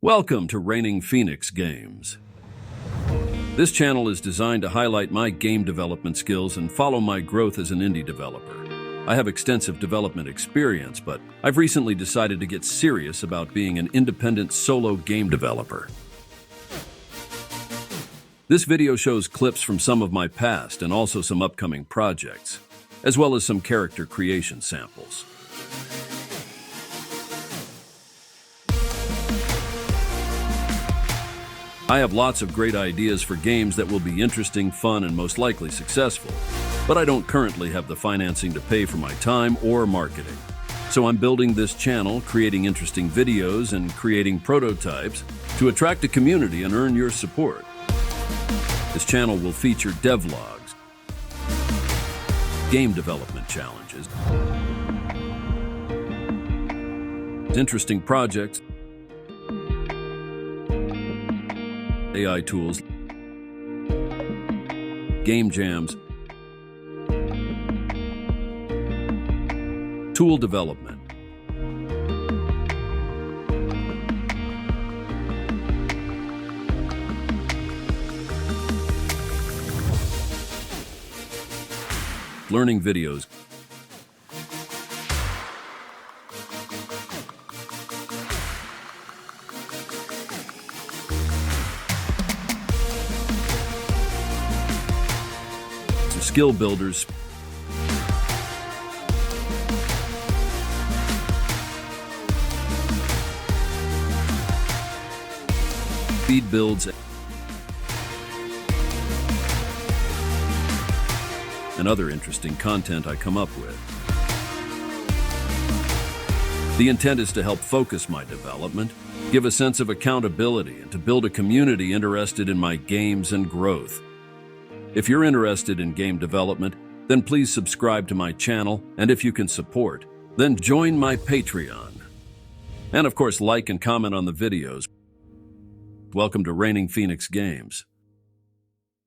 Welcome to Reigning Phoenix Games. This channel is designed to highlight my game development skills and follow my growth as an indie developer. I have extensive development experience, but I've recently decided to get serious about being an independent solo game developer. This video shows clips from some of my past and also some upcoming projects, as well as some character creation samples. I have lots of great ideas for games that will be interesting, fun, and most likely successful, but I don't currently have the financing to pay for my time or marketing. So I'm building this channel, creating interesting videos, and creating prototypes to attract a community and earn your support. This channel will feature devlogs, game development challenges, interesting projects, AI tools, game jams, tool development, learning videos, skill builders, speed builds, and other interesting content I come up with. The intent is to help focus my development, give a sense of accountability, and to build a community interested in my games and growth. If you're interested in game development, then please subscribe to my channel, and if you can support, then join my Patreon. And of course, like and comment on the videos. Welcome to Reigning Phoenix Games.